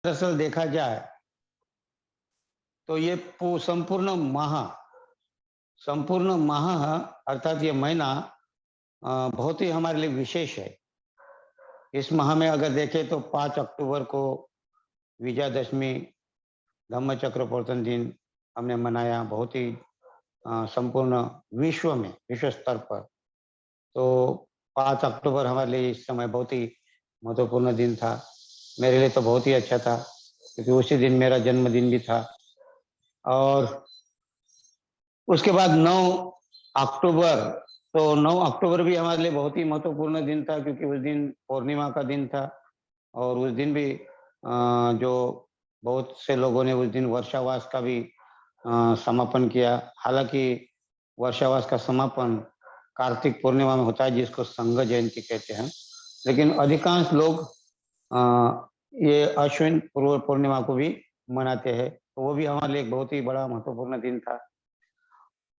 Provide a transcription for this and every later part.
दरअसल देखा जाए तो ये संपूर्ण माह अर्थात ये महीना बहुत ही हमारे लिए विशेष है। इस माह में अगर देखें तो 5 अक्टूबर को विजयादशमी धम्मचक्र प्रवर्तन दिन हमने मनाया, बहुत ही संपूर्ण विश्व स्तर पर। तो 5 अक्टूबर हमारे लिए इस समय बहुत ही महत्वपूर्ण दिन था। मेरे लिए तो बहुत ही अच्छा था क्योंकि उसी दिन मेरा जन्मदिन भी था। और उसके बाद 9 अक्टूबर, तो 9 अक्टूबर भी हमारे लिए बहुत ही महत्वपूर्ण दिन था क्योंकि उस दिन पूर्णिमा का दिन था। और उस दिन भी जो बहुत से लोगों ने उस दिन वर्षावास का भी समापन किया। हालांकि वर्षावास का समापन कार्तिक पूर्णिमा में होता है जिसको संघ जयंती कहते हैं, लेकिन अधिकांश लोग ये अश्विन पूर्व पूर्णिमा को भी मनाते हैं। तो वो भी हमारे लिए एक बहुत ही बड़ा महत्वपूर्ण दिन था।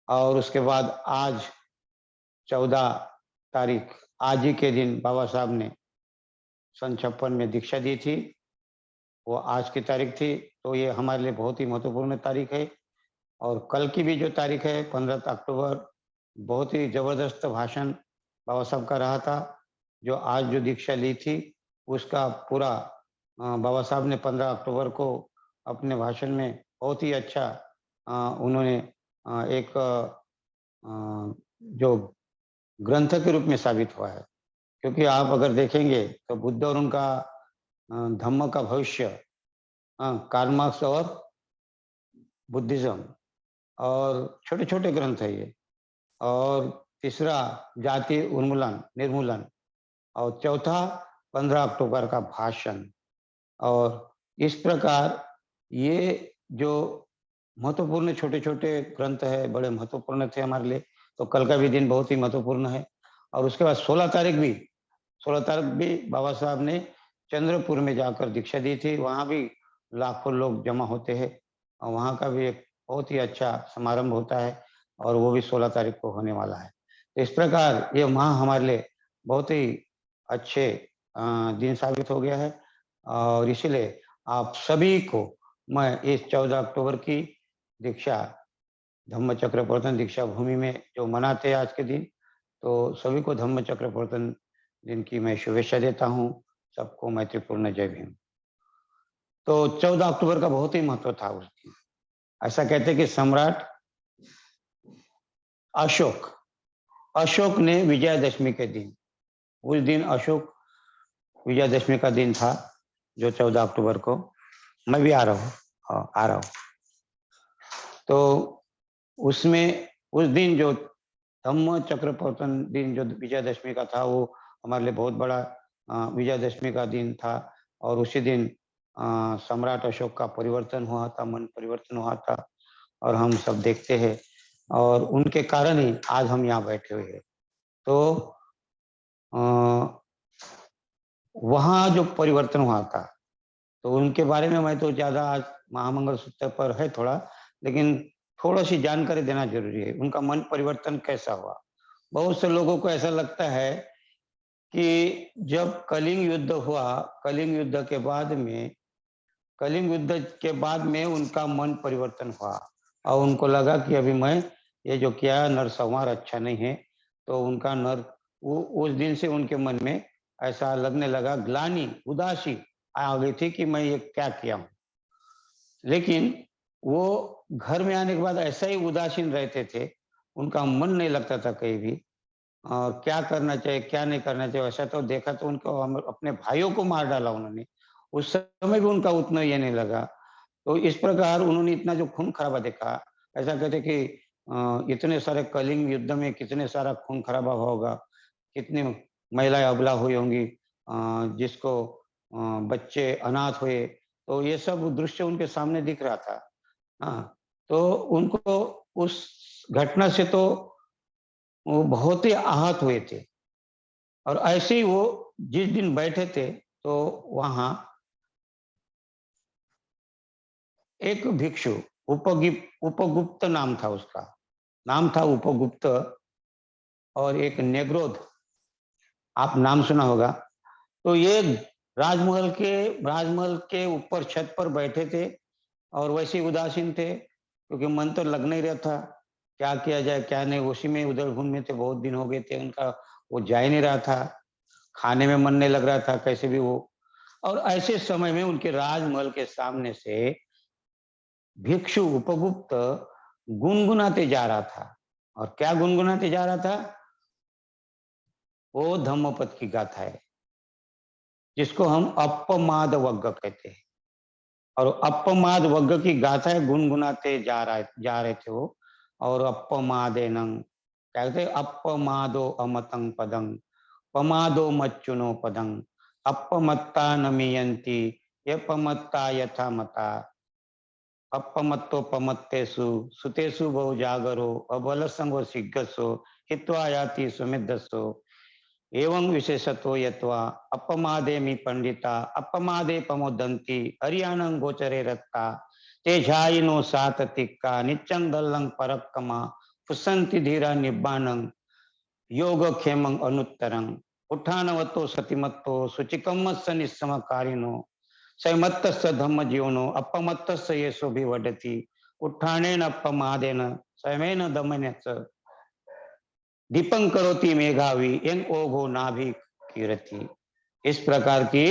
और उसके बाद आज 14 तारीख, आज ही के दिन बाबा साहब ने सन 56 में दीक्षा दी थी, वो आज की तारीख थी। तो ये हमारे लिए बहुत ही महत्वपूर्ण तारीख है। और कल की भी जो तारीख है 15 अक्टूबर, बहुत ही जबरदस्त भाषण बाबा साहब का रहा था। जो आज जो दीक्षा ली थी उसका पूरा बाबा साहब ने 15 अक्टूबर को अपने भाषण में बहुत ही अच्छा उन्होंने एक जो ग्रंथ के रूप में साबित हुआ है। क्योंकि आप अगर देखेंगे तो बुद्ध और उनका धम्म का भविष्य, कार्ल मार्क्स और बुद्धिज्म, और छोटे-छोटे ग्रंथ है ये। और तीसरा जाति उन्मूलन निर्मूलन, और चौथा 15 अक्टूबर का भाषण। और इस प्रकार ये जो महत्वपूर्ण छोटे-छोटे ग्रंथ है, बड़े महत्वपूर्ण थे हमारे लिए। तो कल का भी दिन बहुत ही महत्वपूर्ण है। और उसके बाद 16 तारीख भी बाबा साहब ने चंद्रपुर में जाकर दीक्षा दी थी। वहाँ भी लाखों लोग जमा होते हैं और वहाँ का भी एक बहुत ही अच्छा समारंभ होता है, और वो भी 16 तारीख को होने वाला है। तो इस प्रकार ये माह हमारे लिए बहुत ही अच्छे दिन साबित हो गया है। और इसीलिए आप सभी को मैं इस 14 अक्टूबर की दीक्षा, धम्मचक्र प्रवर्तन दीक्षा भूमि में जो मनाते हैं आज के दिन, तो सभी को धम्मचक्र प्रवर्तन दिन की मैं शुभेच्छा देता हूँ। सबको मैत्रीपूर्ण जय भीम। तो 14 अक्टूबर का बहुत ही महत्व था उस दिन। ऐसा कहते हैं कि सम्राट अशोक अशोक ने विजयादशमी के दिन, उस दिन अशोक विजयादशमी का दिन था जो 14 अक्टूबर को। मैं भी आ रहा हूँ, हाँ, आ रहा हूँ। तो उसमें उस दिन जो धम्म चक्र प्रवर्तन दिन जो विजयादशमी का था, वो हमारे लिए बहुत बड़ा विजयादशमी का दिन था। और उसी दिन सम्राट अशोक का परिवर्तन हुआ था, मन परिवर्तन हुआ था, और हम सब देखते हैं। और उनके कारण ही आज हम यहाँ बैठे हुए हैं। तो वहाँ जो परिवर्तन हुआ था, तो उनके बारे में मैं तो ज़्यादा आज महामंगल सूत्र पर है थोड़ा, लेकिन थोड़ा-सी जानकारी देना ज़रूरी है। उनका मन परिवर्तन कैसा हुआ? बहुत से लोगों को ऐसा लगता है कि जब कलिंग युद्ध के बाद में उनका मन परिवर्तन हुआ और उनको लगा कि अभी मैं ये जो किया नरसंहार अच्छा नहीं है। तो उनका नर वो उस दिन से उनके मन में ऐसा लगने लगा, ग्लानि, उदासी आ गई थी कि मैं ये क्या किया हूँ। लेकिन वो घर में आने के बाद ऐसा ही उदासीन रहते थे, उनका मन नहीं लगता था कहीं भी। और क्या करना चाहिए, क्या नहीं करना चाहिए, वैसा तो देखा तो उनको अपने भाइयों को मार डाला उन्होंने। उस समय भी उनका उतना ये नहीं लगा। तो इस प्रकार उन्होंने इतना जो खून-खराबा देखा, ऐसा कहते कि इतने सारे कलिंग युद्ध में कितने सारा खून-खराबा होगा, कितनी महिलाएँ अबला हुई होंगी, जिसको बच्चे अनाथ हुए, तो ये सब दृश्य उनके सामने दिख रहा था। हाँ, तो उनको उस घटना से तो वो बहुत ही आहत हुए थे। और ऐसे ही वो जिस दिन बैठे थे, तो वहाँ एक भिक्षु, उपगुप्त नाम था उसका, नाम था उपगुप्त, और एक नेग्रोध, आप नाम सुना होगा। तो ये राजमहल के ऊपर छत पर बैठे थे और वैसे ही उदासीन थे, क्योंकि मन तो लग नहीं रहा था, क्या किया जाए क्या नहीं, उसी में उधर-घूम में थे, बहुत दिन हो गए थे उनका, वो जा ही नहीं रहा था, खाने में मन नहीं लग रहा था कैसे भी वो। और ऐसे समय में उनके राजमहल के सामने से भिक्षु उपगुप्त गुनगुनाते जा रहा था। और क्या गुनगुनाते जा रहा था? वो धम्मपद की गाथा है, जिसको हम अपमाद वग्ग कहते हैं। और अपमाद वग्ग की गाथाएं गुनगुनाते जा रहे थे वो। और अपमादेनं क्या कहते हैं? अपमादो अमतं पदं पमादो मच्चुनो पदं अपमत्ता नमीयन्ति यपमत्ता यथा मता अपमत्तोपमत्तेषु सुतेषु बहु जागरो अबलसंगो शीघ्रसो हित्वा याति सुमेधसो एवं विशेषतो यत्वा अपमादेमि पंडिता अपमादे प्रमोदन्ति हरियाणं गोचरे रत्ता ते झायिनो साततिक्का नित्यं दल्लं परक्कमा पुसन्ति धीरा निब्बाणं योगक्षेमं अनुत्तरं उत्थानवतो सतिमत्तो शुचिकम्मस्य निस्समकारिणो सैमत्तस्य धम्मजीवनो अपमत्तस्य येषोऽभिवदति उत्थानेन अपमादेन स्वयमेन दमनेन च दीपं करोति मेघावी यंग ओघो नाभि कीरति। इस प्रकार की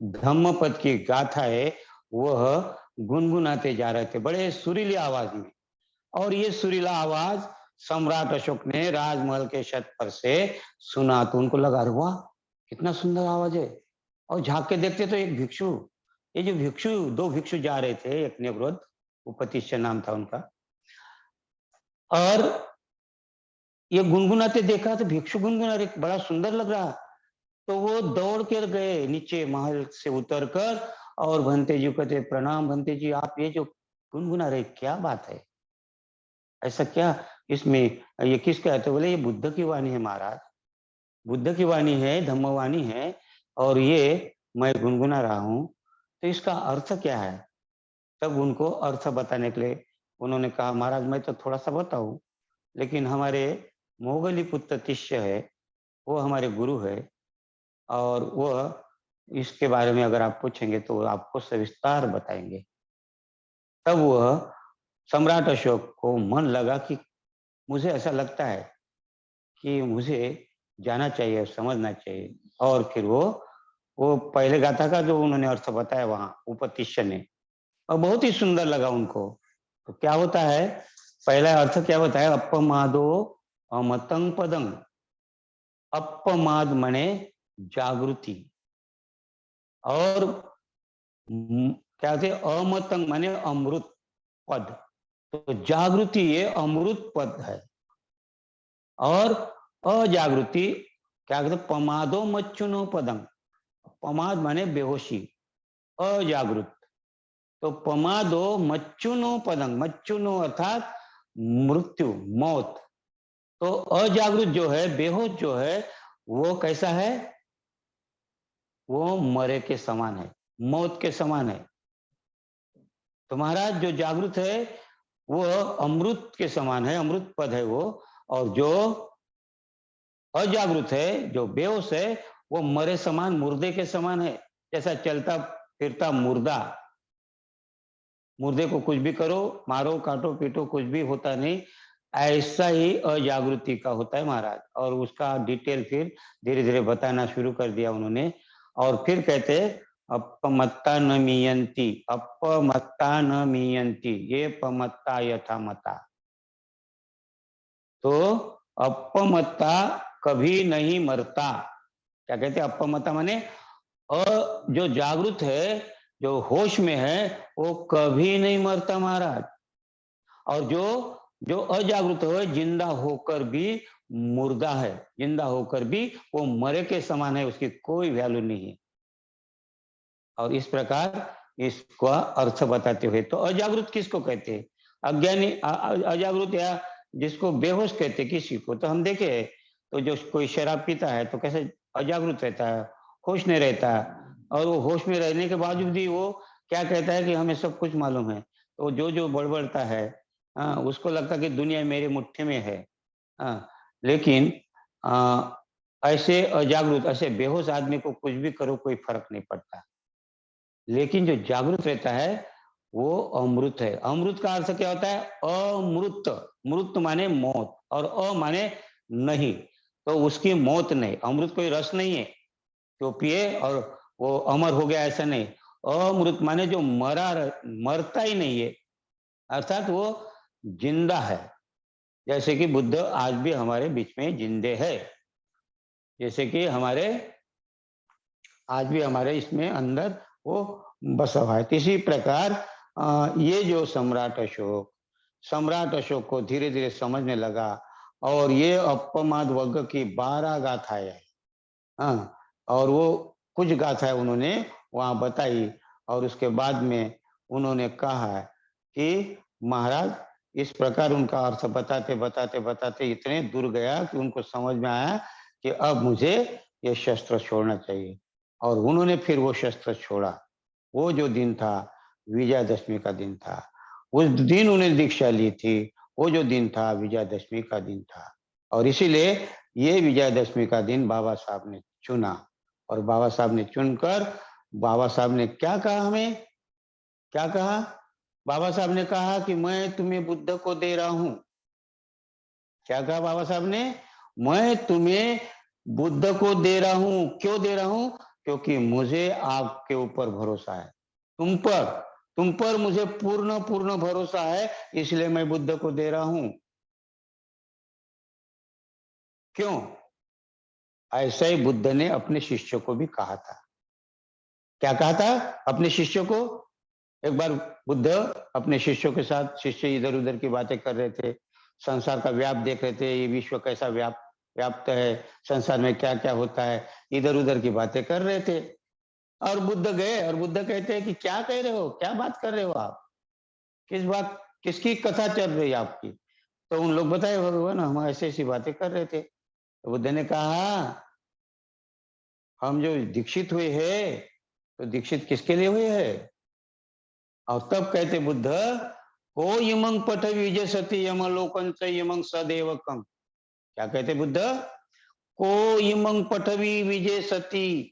धम्मपद की गाथा है, वह गुनगुनाते जा रहे थे बड़े सुरीली आवाज में। और ये सुरीला आवाज सम्राट अशोक ने राजमहल के छत पर से सुना, तो उनको लगा अरे वाह, कितना सुंदर आवाज है। और झांक के देखते तो एक भिक्षु, ये जो भिक्षु, दो भिक्षु जा रहे थे, एक निवृत्त उपतिश्य नाम था उनका, और ये गुनगुनाते देखा तो भिक्षु गुनगुना रहे, बड़ा सुंदर लग रहा। तो वो दौड़ कर गए नीचे महल से उतर कर, और भंते जी कहते प्रणाम भंते जी, आप ये जो गुनगुना रहे क्या बात है, ऐसा क्या इसमें, ये किसका है? तो बोले ये बुद्ध की वाणी है महाराज, बुद्ध की वाणी है, धम्मवाणी है, और ये मैं गुनगुना रहा हूँ, तो इसका अर्थ क्या है? तब उनको अर्थ बताने के लिए उन्होंने कहा महाराज मैं तो थोड़ा सा बताऊं, लेकिन हमारे मोगली पुत्र तिष्य है, वो हमारे गुरु है, और वह इसके बारे में अगर आप पूछेंगे तो आपको सविस्तार बताएंगे। तब वह सम्राट अशोक को मन लगा कि मुझे ऐसा लगता है कि मुझे जाना चाहिए, समझना चाहिए। और फिर वो पहले गाथा का जो उन्होंने अर्थ बताया वहां उपतिष्य ने, और बहुत ही सुंदर लगा उनको। तो क्या होता है, पहला अर्थ क्या बताया? अपमादो अमतं पदं। अपमाद मने जागृति, और क्या थे? अमतंग माने अमृत पद। तो जागृति ये अमृत पद है। और अजागृति क्या कहते? पमादो मच्चुनो पदम। पमाद माने बेहोशी, अजागृत। तो पमादो मच्चुनो पदम, मच्चुनो अर्थात मृत्यु, मौत। तो अजागृत जो है, बेहोश जो है, वो कैसा है? वो मरे के समान है, मौत के समान है। तो महाराज जो जागृत है वो अमृत के समान है, अमृत पद है वो। और जो अजागृत है, जो बेहोश है, वो मरे समान, मुर्दे के समान है। जैसा चलता फिरता मुर्दा, मुर्दे को कुछ भी करो, मारो काटो पीटो, कुछ भी होता नहीं, ऐसा ही अजागृति का होता है महाराज। और उसका डिटेल फिर धीरे धीरे बताना शुरू कर दिया उन्होंने। और फिर कहते अपमत्ता न मीयंती, अपमत्ता न मीयंती ये पमत्ता यथा मता। तो अपमत्ता कभी नहीं मरता। क्या कहते हैं? अपमत्ता माने जो जागृत है, जो होश में है, वो कभी नहीं मरता महाराज। और जो जो अजागृत है, जिंदा होकर भी मुर्दा है, जिंदा होकर भी वो मरे के समान है, उसकी कोई वैल्यू नहीं है। और इस प्रकार इसका अर्थ बताते हुए, तो अजागृत किसको कहते हैं? अज्ञानी अजागृत, या जिसको बेहोश कहते हैं किसी को, तो हम देखे तो जो कोई शराब पीता है तो कैसे अजागृत रहता है, होश नहीं रहता। और वो होश में रहने के बावजूद भी वो क्या कहता है कि हमें सब कुछ मालूम है। तो जो जो बड़बड़ता है, हाँ, उसको लगता है कि दुनिया मेरे मुट्ठी में है। हाँ, लेकिन ऐसे अजागरूक, ऐसे बेहोश आदमी को कुछ भी करो कोई फर्क नहीं पड़ता। लेकिन जो जागरूक रहता है वो अमृत है। अमृत का अर्थ क्या होता है? अमृत। मृत माने मौत और अ माने नहीं, तो उसकी मौत नहीं। अमृत कोई रस नहीं है जो पिए और वो अमर हो गया, ऐसा नहीं। अमृत माने जो मरता ही नहीं है, अर्थात वो जिंदा है। जैसे कि बुद्ध आज भी हमारे बीच में जिंदे है, जैसे कि हमारे आज भी हमारे इसमें अंदर वो बसा हुआ है। तो इसी प्रकार ये जो सम्राट अशोक को धीरे धीरे समझने लगा और ये अपमाद वर्ग की 12 गाथाएं हैं। हाँ, और वो कुछ गाथाएं उन्होंने वहां बताई और उसके बाद में उन्होंने कहा कि महाराज, इस प्रकार उनका अर्थ बताते बताते बताते इतने दूर गया कि उनको समझ में आया कि अब मुझे ये शस्त्र छोड़ना चाहिए। और उन्होंने फिर वो शस्त्र छोड़ा। वो जो दिन था विजयादशमी का दिन था। उस दिन उन्हें दीक्षा ली थी। वो जो दिन था विजयादशमी का दिन था। और इसीलिए ये विजयादशमी का दिन बाबा साहब ने चुना। और बाबा साहब ने चुनकर बाबा साहब ने क्या कहा हमें? क्या कहा? बाबा साहब ने कहा कि मैं तुम्हें बुद्ध को दे रहा हूं। क्या कहा बाबा साहब ने? मैं तुम्हें बुद्ध को दे रहा हूं। क्यों दे रहा हूं? क्योंकि मुझे आपके ऊपर भरोसा है। तुम पर तुम पर मुझे पूर्ण पूर्ण भरोसा है, इसलिए मैं बुद्ध को दे रहा हूं। क्यों? ऐसा ही बुद्ध ने अपने शिष्यों को भी कहा था। क्या कहा था अपने शिष्यों को? एक बार बुद्ध अपने शिष्यों के साथ, शिष्य इधर उधर की बातें कर रहे थे, संसार का व्याप देख रहे थे, ये विश्व कैसा व्याप्त है, संसार में क्या क्या होता है, इधर उधर की बातें कर रहे थे। और बुद्ध गए और बुद्ध कहते हैं कि क्या कह रहे हो, क्या बात कर रहे हो आप, किस बात, किसकी कथा चल रही है आपकी? तो उन लोग बताए भगवान हम ऐसी ऐसी बातें कर रहे थे। तो बुद्ध ने कहा हम जो दीक्षित हुए हैं, तो दीक्षित किसके लिए हुए हैं? और तब कहते बुद्ध, को इमं पठ विजय सती यमलोकन च यमं सदेवकम। क्या कहते बुद्ध? को इमं पठवी विजय सती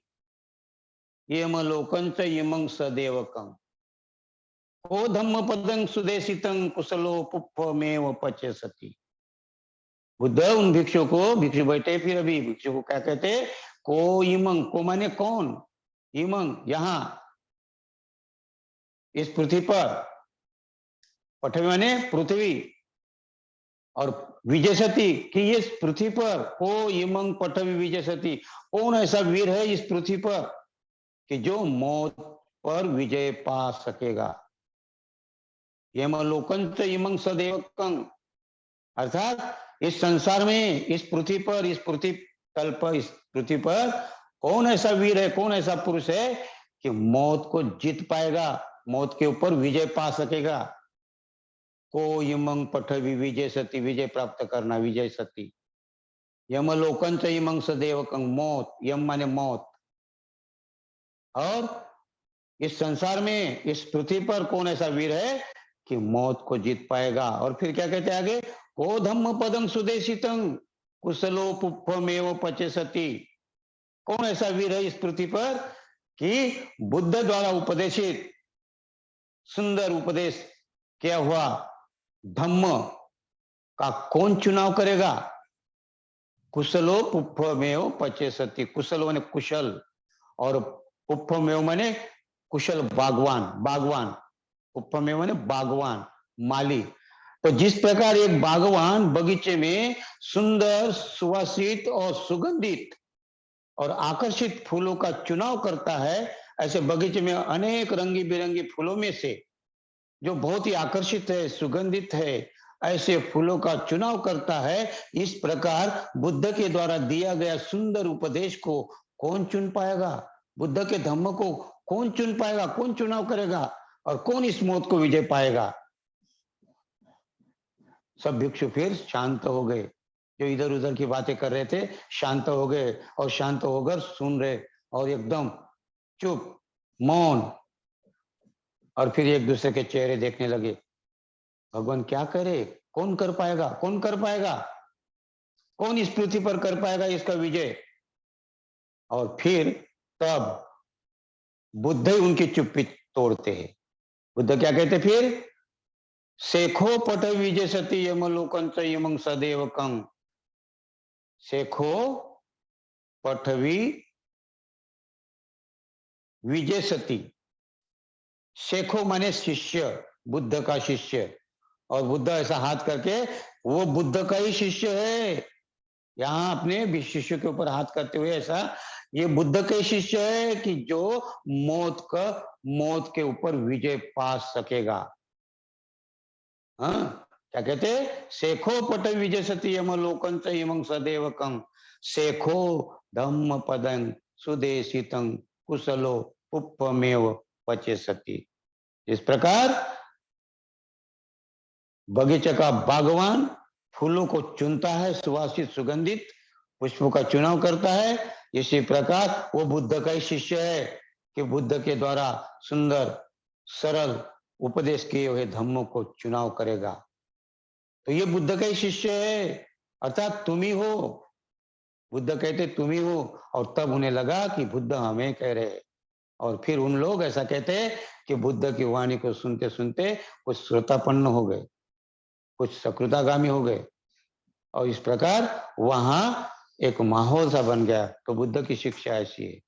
यमलोकन च यमं सदेवकम। को धम्म पदं सुदेशितं कुशलो पुप्पमेव पचे सती। बुद्ध उन भिक्षु को, भिक्षु बैठे फिर अभी भिक्षु को क्या कहते? को इमंग, को माने कौन, इमंग यहाँ इस पृथ्वी पर, पृथ्वी माने पृथ्वी, और विजय सती कि इस पृथ्वी पर, को इमंग पृथ्वी विजय सती, कौन ऐसा वीर है इस पृथ्वी पर कि जो मौत पर विजय पा सकेगा? यमलोकन च इमंग सदैवकं, अर्थात इस संसार में, इस पृथ्वी पर, इस पृथ्वी तल पर, इस पृथ्वी पर कौन ऐसा वीर है, कौन ऐसा पुरुष है कि मौत को जीत पाएगा, मौत के ऊपर विजय पा सकेगा? को इमंग पठवी विजय सती, विजय प्राप्त करना, विजय सती। यमलोकन च इमंग सदैवकं, मौत, यम माने मौत। और इस संसार में, इस पृथ्वी पर कौन ऐसा वीर है कि मौत को जीत पाएगा? और फिर क्या कहते हैं आगे? को धम्म पदम सुदेशितं कुशलो पुप्पमेव पचे सती। कौन ऐसा वीर है इस पृथ्वी पर कि बुद्ध द्वारा उपदेशित सुंदर उपदेश किया हुआ धम्म का कौन चुनाव करेगा? कुशलो पुप्पमेव पचे सती। कुशल माने कुशल, और पुप्पमेव माने कुशल बागवान, बागवान, पुप्पमेव माने बागवान, माली। तो जिस प्रकार एक बागवान बगीचे में सुंदर, सुवासित और सुगंधित और आकर्षित फूलों का चुनाव करता है, ऐसे बगीचे में अनेक रंगी बिरंगी फूलों में से जो बहुत ही आकर्षित है, सुगंधित है, ऐसे फूलों का चुनाव करता है। इस प्रकार बुद्ध के द्वारा दिया गया सुंदर उपदेश को कौन चुन पाएगा? बुद्ध के धम्म को कौन चुन पाएगा, कौन चुनाव करेगा, और कौन इस मौत को विजय पाएगा? सब भिक्षु फिर शांत हो गए, जो इधर उधर की बातें कर रहे थे शांत हो गए, और शांत होकर सुन रहे, और एकदम चुप, मौन। और फिर एक दूसरे के चेहरे देखने लगे, भगवान क्या करे, कौन कर पाएगा, कौन कर पाएगा, कौन इस पृथ्वी पर कर पाएगा इसका विजय? और फिर तब बुद्ध ही उनकी चुप्पी तोड़ते हैं। बुद्ध क्या कहते फिर? शेखो पट विजय सती यमलोकन च यमं सदैव कंग। शेखो पठवी विजय सती। शेखो माने शिष्य, बुद्ध का शिष्य। और बुद्ध ऐसा हाथ करके, वो बुद्ध का ही शिष्य है। यहाँ अपने शिष्य के ऊपर हाथ करते हुए ऐसा, ये बुद्ध के शिष्य है कि जो मौत के ऊपर विजय पा सकेगा। हाँ, क्या कहते? शेखो पट विजय सती यमलोकन च यमं सदैव कंग। शेखो धम्म पदं सुदेशितं कुशलो उपमेव पचे सती। इस प्रकार बगीचे का बागवान फूलों को चुनता है, सुवासित सुगंधित पुष्पों का चुनाव करता है, इसी प्रकार वो बुद्ध का ही शिष्य है कि बुद्ध के द्वारा सुंदर सरल उपदेश किए हुए धम्मों को चुनाव करेगा। तो ये बुद्ध का ही शिष्य है, अर्थात तुम ही हो। बुद्ध कहते तुम ही हो। और तब उन्हें लगा कि बुद्ध हमें कह रहे हैं। और फिर उन लोग ऐसा कहते हैं कि बुद्ध की वाणी को सुनते सुनते कुछ श्रोतापन्न हो गए, कुछ सकृतागामी हो गए, और इस प्रकार वहां एक माहौल सा बन गया। तो बुद्ध की शिक्षा ऐसी है।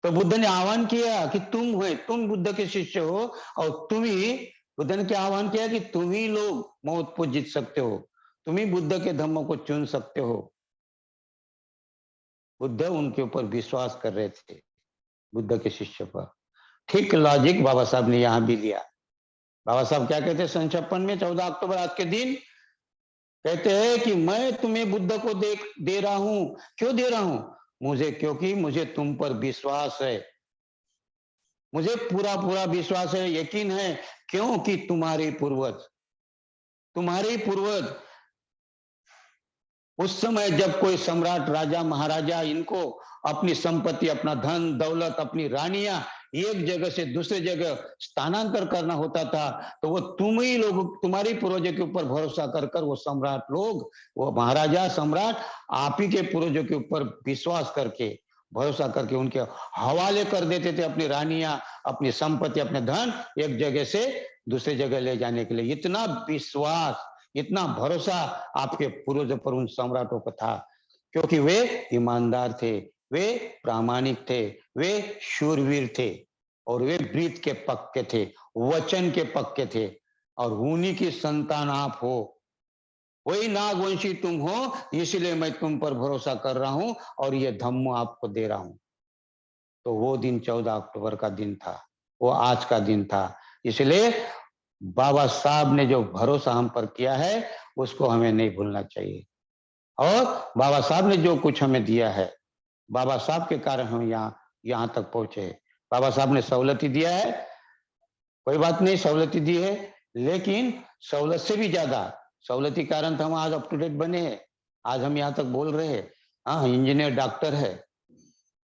तो बुद्ध ने आह्वान किया कि तुम बुद्ध के शिष्य हो, और तुम ही, बुद्ध ने क्या आह्वान किया कि तुम ही लोग मौत को जीत सकते हो, तुम ही बुद्ध के धम्मों को चुन सकते हो। बुद्ध उनके ऊपर विश्वास कर रहे थे, बुद्ध के शिष्य पर। ठीक लॉजिक बाबा साहब ने यहां भी लिया। बाबा साहब क्या कहते हैं 1956 में 14 अक्टूबर आज के दिन? कहते हैं कि मैं तुम्हें बुद्ध को दे रहा हूं। क्यों दे रहा हूं? मुझे, क्योंकि मुझे तुम पर विश्वास है, मुझे पूरा पूरा विश्वास है, यकीन है। क्योंकि तुम्हारे पूर्वज उस समय जब कोई सम्राट, राजा, महाराजा, इनको अपनी संपत्ति, अपना धन दौलत, अपनी रानियां एक जगह से दूसरे जगह स्थानांतर करना होता था, तो वो तुम ही लोग, तुम्हारी पूर्वजों के ऊपर भरोसा कर कर वो सम्राट लोग, वो महाराजा सम्राट आप ही के पूर्वजों के ऊपर विश्वास करके, भरोसा करके उनके हवाले कर देते थे अपनी रानियां, अपनी संपत्ति, अपने धन एक जगह से दूसरी जगह ले जाने के लिए। इतना विश्वास, इतना भरोसा आपके पूर्वजों पर उन सम्राटों को था, क्योंकि वे ईमानदार थे, वे प्रामाणिक थे, वे शूरवीर थे, और वे ब्रीत के पक्के थे, वचन के पक्के थे। और उन्हीं की संतान आप हो, वही नागवंशी तुम हो, इसलिए मैं तुम पर भरोसा कर रहा हूं और ये धम्म आपको दे रहा हूं। तो वो दिन 14 अक्टूबर का दिन था, वो आज का दिन था। इसलिए बाबा साहब ने जो भरोसा हम पर किया है उसको हमें नहीं भूलना चाहिए। और बाबा साहब ने जो कुछ हमें दिया है, बाबा साहब के कारण हम यहाँ तक पहुंचे। बाबा साहब ने सहूलती दिया है, कोई बात नहीं, सहूलती दी है, लेकिन सहूलत से भी ज्यादा सहूलती कारण तो हम आज अप टू डेट बने हैं, आज हम यहाँ तक बोल रहे हैं। हाँ, इंजीनियर, डॉक्टर है,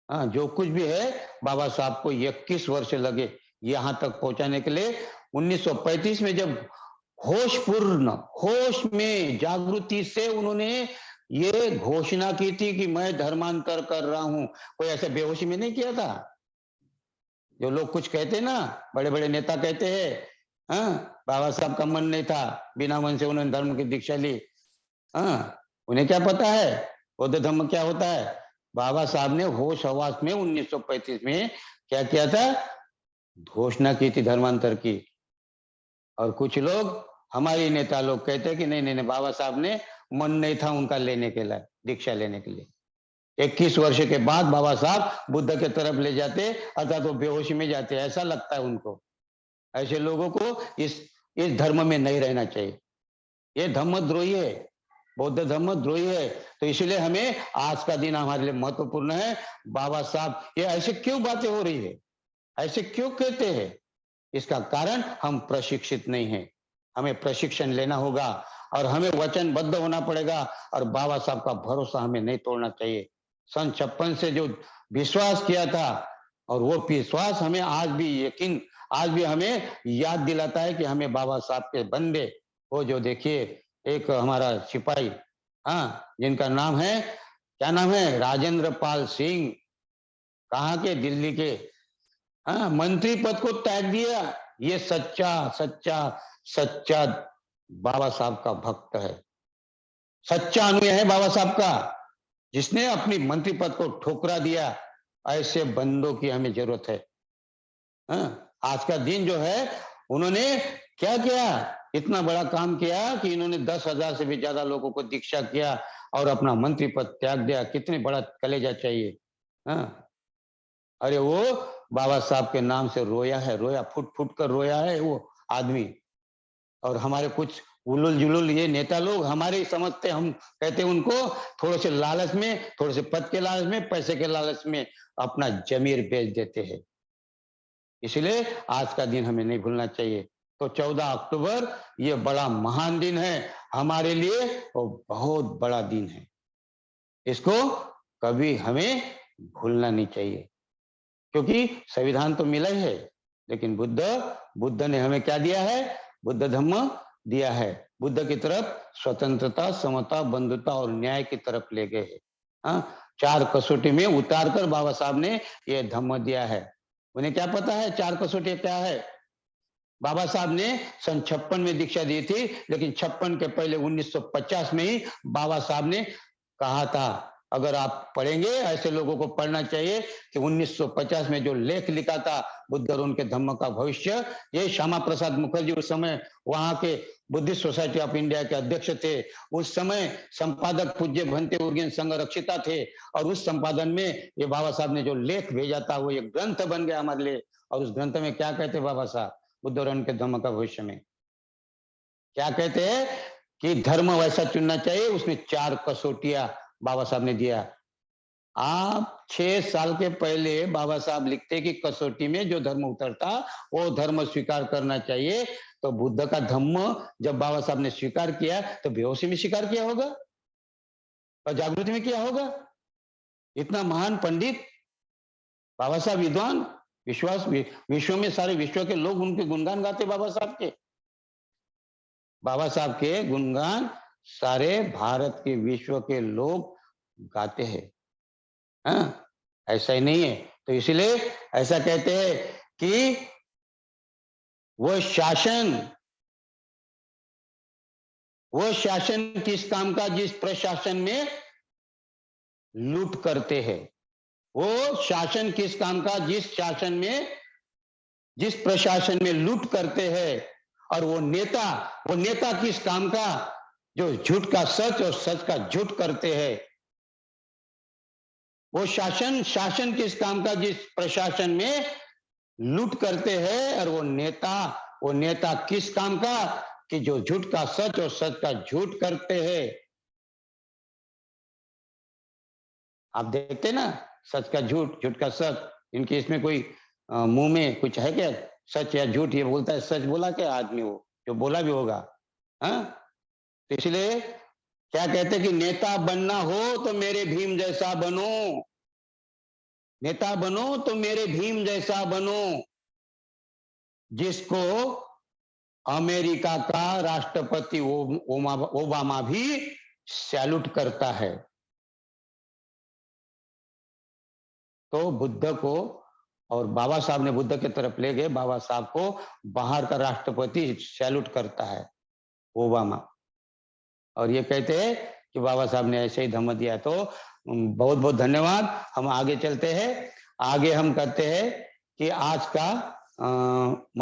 हाँ, जो कुछ भी है, बाबा साहब को 21 वर्ष लगे यहाँ तक पहुंचाने के लिए। 1935 में जब होश में जागृति से उन्होंने ये घोषणा की थी कि मैं धर्मांतर कर रहा हूं। कोई ऐसे बेहोशी में नहीं किया था, जो लोग कुछ कहते ना, बड़े बड़े नेता कहते हैं। हाँ, बाबा साहब का मन नहीं था, बिना मन से उन्होंने धर्म की दीक्षा ली। हाँ, उन्हें क्या पता है बौद्ध धर्म क्या होता है। बाबा साहब ने होश हवास में 1935 में क्या किया था, घोषणा की थी धर्मांतर की। और कुछ लोग, हमारे नेता लोग कहते हैं कि नहीं नहीं नहीं, बाबा साहब ने मन नहीं था उनका लेने के लिए, दीक्षा लेने के लिए। 21 वर्ष के बाद बाबा साहब बुद्ध के तरफ ले जाते, अर्थात वो बेहोशी में जाते, ऐसा लगता है उनको। ऐसे लोगों को इस धर्म में नहीं रहना चाहिए। ये धर्मद्रोही है, बौद्ध धर्मद्रोही है। तो इसलिए हमें आज का दिन हमारे लिए महत्वपूर्ण है। बाबा साहब, ये ऐसे क्यों बातें हो रही है, ऐसे क्यों कहते हैं? इसका कारण हम प्रशिक्षित नहीं हैं। हमें प्रशिक्षण लेना होगा और हमें वचनबद्ध होना पड़ेगा, और बाबा साहब का भरोसा हमें नहीं तोड़ना चाहिए। सन 56 से जो विश्वास किया था, और वो विश्वास हमें आज भी, यकीन आज भी हमें याद दिलाता है कि हमें बाबा साहब के बंदे, वो जो देखिए एक हमारा सिपाही, हाँ, जिनका नाम है, क्या नाम है, राजेंद्र पाल सिंह, कहाँ के? दिल्ली के। हाँ, मंत्री पद को त्याग दिया। ये सच्चा सच्चा सच्चा बाबा साहब का भक्त है, सच्चा अनुयायी है बाबा साहब का, जिसने अपनी मंत्री पद को ठुकरा दिया। ऐसे बंदों की हमें जरूरत है। हाँ, आज का दिन जो है, उन्होंने क्या किया? इतना बड़ा काम किया कि इन्होंने 10,000 से भी ज्यादा लोगों को दीक्षा किया और अपना मंत्री पद त्याग दिया। कितने बड़ा कलेजा चाहिए। हाँ, अरे वो बाबा साहब के नाम से रोया है, रोया, फुट फुट कर रोया है वो आदमी। और हमारे कुछ उलुल जुलुल ये नेता लोग हमारे ही समझते, हम कहते उनको, थोड़े से लालच में, थोड़े से पद के लालच में, पैसे के लालच में अपना जमीर बेच देते हैं। इसलिए आज का दिन हमें नहीं भूलना चाहिए। तो 14 अक्टूबर ये बड़ा महान दिन है हमारे लिए, और बहुत बड़ा दिन है। इसको कभी हमें भूलना नहीं चाहिए, क्योंकि संविधान तो मिला ही है, लेकिन बुद्ध ने हमें क्या दिया है? बुद्ध धम्म दिया है। बुद्ध की तरफ स्वतंत्रता, समता, बंधुता और न्याय की तरफ ले गए हैं। हाँ, 4 कसौटी में उतार कर बाबा साहब ने ये धम्म दिया है। उन्हें क्या पता है 4 कसौटी क्या है? बाबा साहब ने सन 56 में दीक्षा दी थी, लेकिन 56 के पहले 1950 में ही बाबा साहब ने कहा था, अगर आप पढ़ेंगे, ऐसे लोगों को पढ़ना चाहिए कि 1950 में जो लेख लिखा था बुद्ध और उनके धम्म का भविष्य, ये श्यामा प्रसाद मुखर्जी उस समय वहां के बुद्धिस्ट सोसाइटी ऑफ इंडिया के अध्यक्ष थे। उस समय संपादक पूज्य भंते उर्गेन संघ रक्षिता थे, और उस संपादन में ये बाबा साहब ने जो लेख भेजा था वो एक ग्रंथ बन गया हमारे लिए। और उस ग्रंथ में क्या कहते बाबा साहब बुद्ध और उनके धम्म का भविष्य में? क्या कहते हैं कि धर्म वैसा चुनना चाहिए। उसमें 4 कसौटियां बाबा साहब ने दिया। आप 6 साल के पहले बाबा साहब लिखते कि कसौटी में जो धर्म उतरता वो धर्म स्वीकार करना चाहिए। तो बुद्ध का धम्म जब बाबा साहब ने स्वीकार किया तो बेहोशी में स्वीकार किया होगा और जागृति में किया होगा। इतना महान पंडित बाबा साहब, विद्वान, विश्वास विश्व में सारे विश्व के लोग उनके गुणगान गाते। बाबा साहब के गुणगान सारे भारत के विश्व के लोग गाते हैं। हाँ, ऐसा ही नहीं है। तो इसलिए ऐसा कहते हैं कि वो शासन किस काम का? जिस प्रशासन में लूट करते हैं। वो शासन किस काम का? जिस प्रशासन में लूट करते हैं। और वो नेता किस काम का? जो झूठ का सच और सच का झूठ करते हैं। वो शासन किस काम का? जिस प्रशासन में लूट करते हैं। और वो नेता किस काम का? कि जो झूठ का सच और सच का झूठ करते हैं। आप देखते ना, सच का झूठ, झूठ का सच। इनके इसमें कोई मुंह में कुछ है क्या? सच या झूठ ये बोलता है, सच बोला क्या आदमी? वो जो बोला भी होगा। हाँ, तो इसलिए क्या कहते कि नेता बनना हो तो मेरे भीम जैसा बनो, नेता बनो तो मेरे भीम जैसा बनो, जिसको अमेरिका का राष्ट्रपति ओबामा भी सैल्यूट करता है। तो बुद्ध को और बाबा साहब ने बुद्ध की तरफ ले गए। बाबा साहब को बाहर का राष्ट्रपति सैल्यूट करता है, ओबामा। और ये कहते हैं कि बाबा साहब ने ऐसे ही धम्म दिया। तो बहुत बहुत धन्यवाद। हम आगे चलते हैं। आगे हम कहते हैं कि आज का